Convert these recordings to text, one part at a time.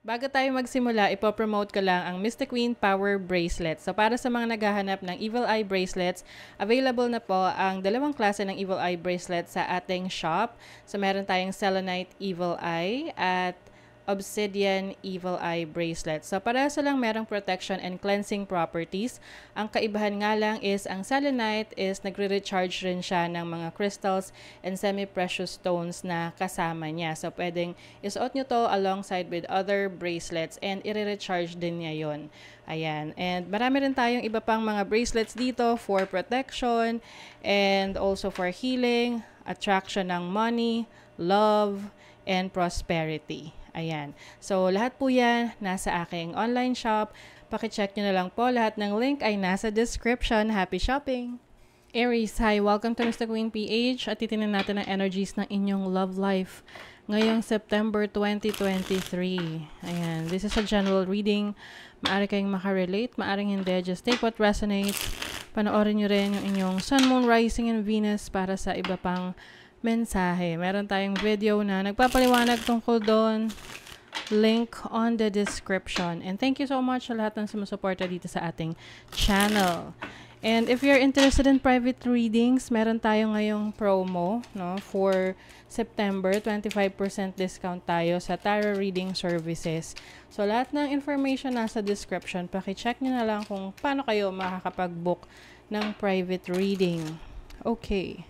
Bago tayo magsimula, ipopromote ko lang ang Mystic Queen Power Bracelet. So para sa mga naghahanap ng Evil Eye Bracelets, available na po ang dalawang klase ng Evil Eye Bracelet sa ating shop. So meron tayong Selenite Evil Eye at Obsidian Evil Eye Bracelet. So parehas lang merong protection and cleansing properties. Ang kaibahan nga lang is ang Selenite is nagre-recharge rin siya ng mga crystals and semi-precious stones na kasama niya. So pwedeng isuot nyo to alongside with other bracelets and i-recharge din niya yon. Ayan. And marami rin tayong iba pang mga bracelets dito for protection and also for healing, attraction ng money, love, and prosperity. Ayan. So, lahat po yan nasa aking online shop. Pakicheck nyo na lang po. Lahat ng link ay nasa description. Happy shopping! Aries, hi! Welcome to Mr. Queen PH at titingnan natin ang energies ng inyong love life ngayong September 2023. Ayan. This is a general reading. Maaari kayong makarelate, maaring hindi. Just take what resonates. Panoorin nyo rin yung inyong Sun, Moon, Rising, and Venus para sa iba pang mensahe. Meron tayong video na nagpapaliwanag tungkol doon. Link on the description. And thank you so much sa lahat ng sumusuporta dito sa ating channel. And if you're interested in private readings, meron tayo ngayong promo, no, for September, 25% discount tayo sa tarot reading services. So, lahat ng information nasa description. Paki-check nyo na lang kung paano kayo makakapag-book ng private reading. Okay.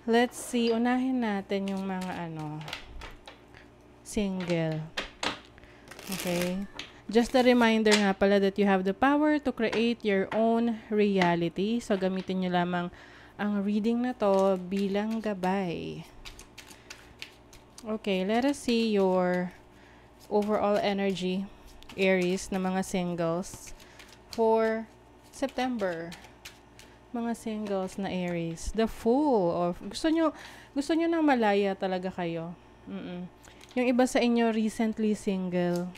Let's see, unahin natin yung mga single. Okay? Just a reminder nga pala that you have the power to create your own reality. So, gamitin nyo lamang ang reading na to bilang gabay. Okay, let us see your overall energy, Aries, na mga singles for September. Mga singles na Aries. The Fool. Or gusto nyo nang malaya talaga kayo. Yung iba sa inyo recently single.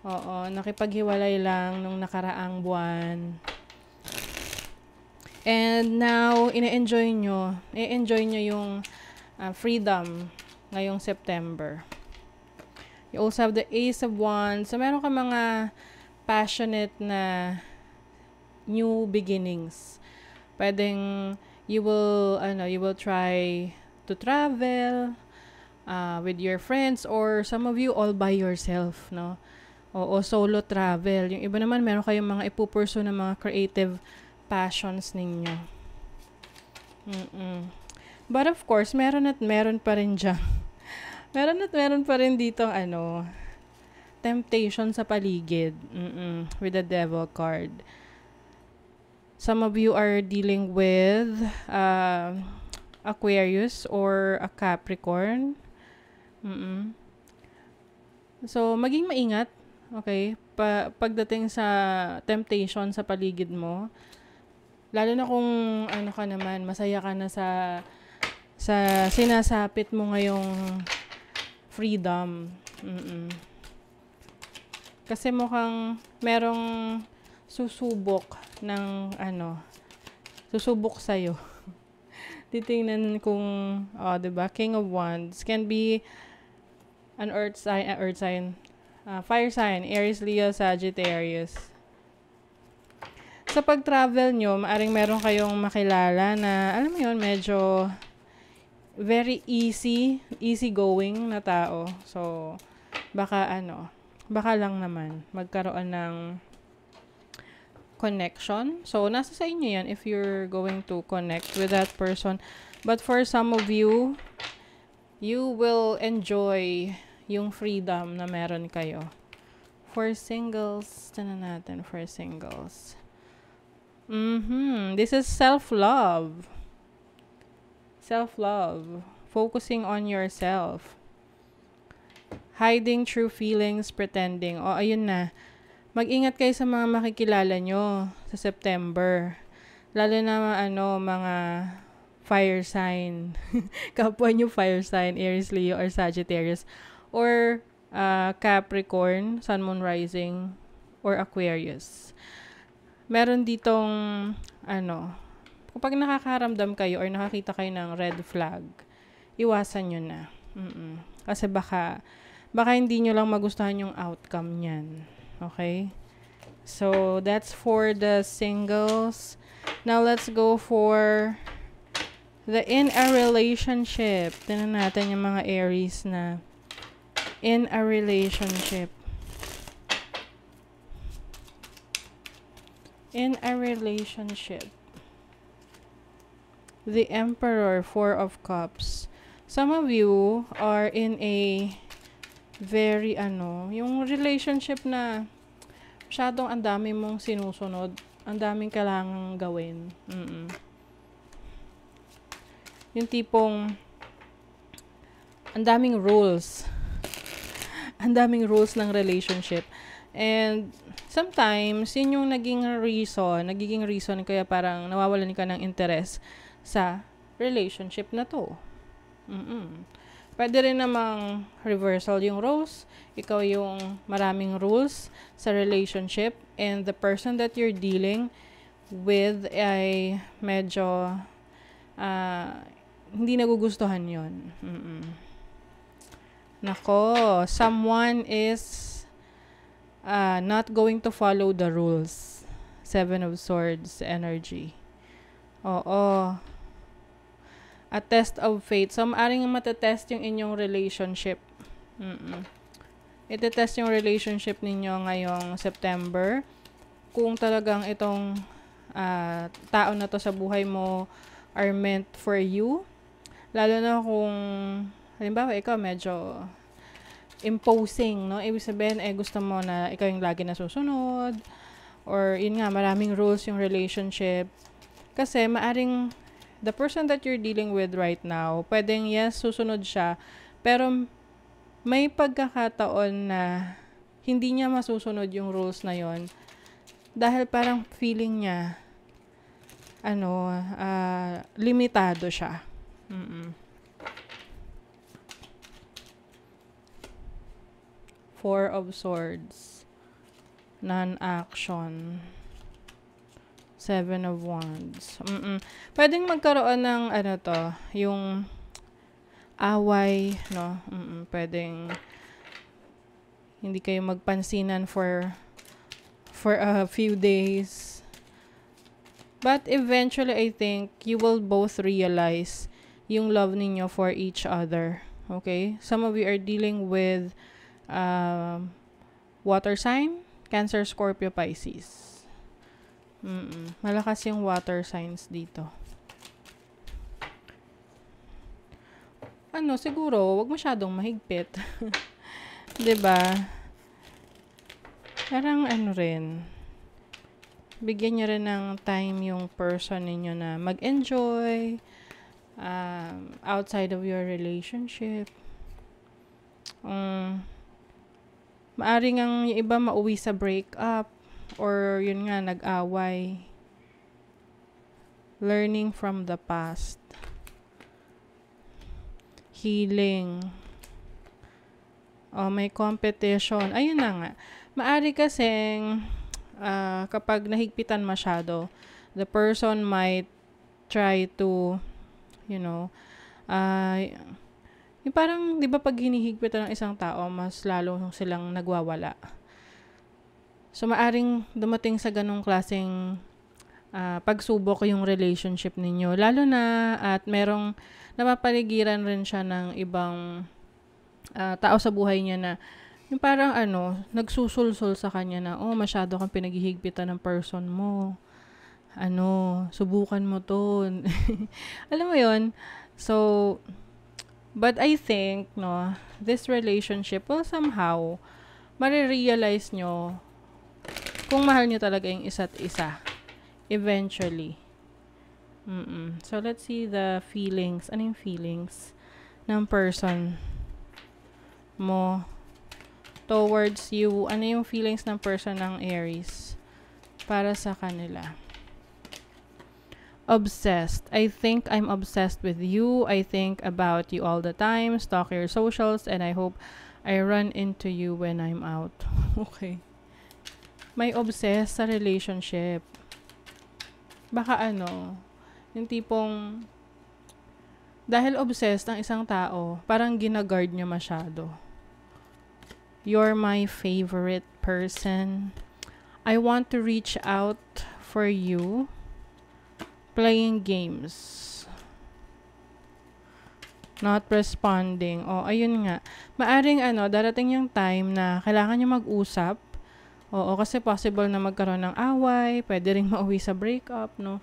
Oo, nakipaghiwalay lang nung nakaraang buwan. And now, i-enjoy nyo yung freedom ngayong September. You also have the Ace of Wands. So, meron ka mga passionate na new beginnings. Pwedeng you will try to travel with your friends, or some of you all by yourself, no? O solo travel. Yung iba naman, meron kayong mga ipupurso ng mga creative passions ninyo. But of course, meron pa rin dyan. meron pa rin ditong temptation sa paligid. With the Devil card. Some of you are dealing with Aquarius or a Capricorn. So, maging maingat. Okay? Pagdating sa temptation sa paligid mo. Lalo na kung ka naman, masaya ka na sa sinasapit mo ngayong freedom. Kasi mukhang merong susubok susubok sa'yo. Titingnan kung, diba? King of Wands can be an earth sign, fire sign, Aries, Leo, Sagittarius. Sa pag-travel nyo, maaring meron kayong makilala na, alam mo yun, medyo very easy going na tao. So, baka lang naman magkaroon ng connection. So, nasa sa inyo yan if you're going to connect with that person. But for some of you, you will enjoy yung freedom na meron kayo. For singles, tanan natin for singles. This is self-love. Self-love. Focusing on yourself. Hiding true feelings, pretending. O, ayun na. Mag-ingat kayo sa mga makikilala nyo sa September. Lalo na mga fire sign. Kapwa nyo fire sign, Aries, Leo, or Sagittarius. Or Capricorn, Sun, Moon, Rising, or Aquarius. Meron ditong kapag nakakaramdam kayo or nakakita kayo ng red flag, iwasan nyo na. Kasi baka baka hindi nyo lang magustuhan yung outcome niyan. Okay? So, that's for the singles. Now, let's go for the in a relationship. Tingnan natin yung mga Aries na in a relationship. In a relationship. The Emperor, Four of Cups. Some of you are in a very yung relationship na masyadong ang dami mong sinusunod, ang daming kailangang gawin. Yung tipong ang daming rules. Ang daming rules ng relationship. And sometimes, yun yung nagiging reason kaya parang nawawalan ka ng interest sa relationship na to. Pwede rin namang reversal yung roles. Ikaw yung maraming rules sa relationship and the person that you're dealing with ay medyo hindi nagugustuhan yun. Nako, someone is not going to follow the rules. Seven of Swords energy. Oo. A test of fate. So, maaring matetest yung inyong relationship. Itetest yung relationship ninyo ngayong September. Kung talagang itong tao na to sa buhay mo are meant for you. Lalo na kung, halimbawa, ikaw medyo imposing, no? Ibig sabihin, gusto mo na ikaw yung lagi nasusunod. Or, yun nga, maraming rules yung relationship. Kasi, maaring the person that you're dealing with right now, pwedeng yes, susunod siya, pero may pagkakataon na hindi niya masusunod yung rules na yon dahil parang feeling niya limitado siya. Four of Swords, non-action. Seven of Wands. Pwedeng magkaroon ng yung away, no? Pwedeng hindi kayo magpansinan for a few days. But eventually, I think you will both realize yung love ninyo for each other. Okay? Some of you are dealing with water sign, Cancer, Scorpio, Pisces. Malakas yung water signs dito. Siguro, wag masyadong mahigpit. 'Di ba? Parang rin. Bigyan niyo rin ng time yung person ninyo na mag-enjoy outside of your relationship. Maaring ang yung iba mauwi sa breakup. Or yun nga, nag-away. Learning from the past. Healing. May competition. Ayun na nga. Maari kasing kapag nahigpitan masyado, the person might try to, yung parang, di ba pag hinihigpitan ng isang tao, mas lalo silang nagwawala. So, maaring dumating sa ganong klaseng pagsubok yung relationship ninyo. Lalo na at merong napapaligiran rin siya ng ibang tao sa buhay niya na yung parang nagsusulsul sa kanya na, masyado kang pinaghihigpitan ng person mo. Subukan mo to. Alam mo yun? So, but I think, this relationship will somehow marirealize nyo kung mahal nyo talaga yung isa't isa. Eventually. So, let's see the feelings. Ano yung feelings ng person mo towards you? Ano yung feelings ng person ng Aries para sa kanila? Obsessed. I think I'm obsessed with you. I think about you all the time. Stalk your socials and I hope I run into you when I'm out. Okay. May obsessed sa relationship. Baka yung tipong dahil obsessed ang isang tao, parang ginaguard niya masyado. You're my favorite person. I want to reach out for you. Playing games. Not responding. O, ayun nga. Maaring darating yung time na kailangan nyo mag-usap. Oo, kasi possible na magkaroon ng away, pwede ring mauwi sa breakup, no?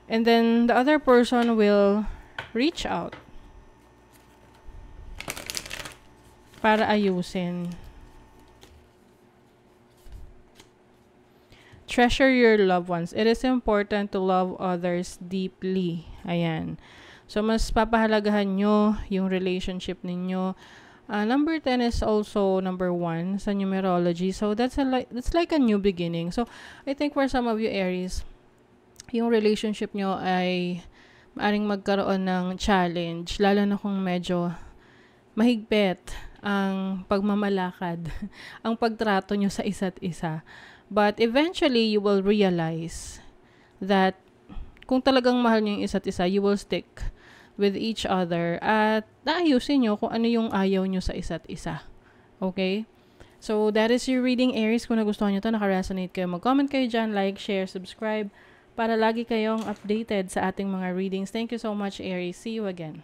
And then, the other person will reach out para ayusin. Treasure your loved ones. It is important to love others deeply. Ayan. So, mas papahalagahan nyo yung relationship ninyo. Number 10 is also number 1 sa numerology. So, that's like a new beginning. So, I think for some of you Aries, yung relationship nyo ay maaring magkaroon ng challenge. Lalo na kung medyo mahigpit ang pagmamalakad, ang pagtrato nyo sa isa't isa. But eventually, you will realize that kung talagang mahal nyo yung isa't isa, you will stick with each other at naayusin nyo kung ano yung ayaw nyo sa isa't isa. Okay? So, that is your reading, Aries. Kung nagustuhan nyo ito, nakaresonate kayo, mag-comment kayo dyan, like, share, subscribe, para lagi kayong updated sa ating mga readings. Thank you so much, Aries. See you again.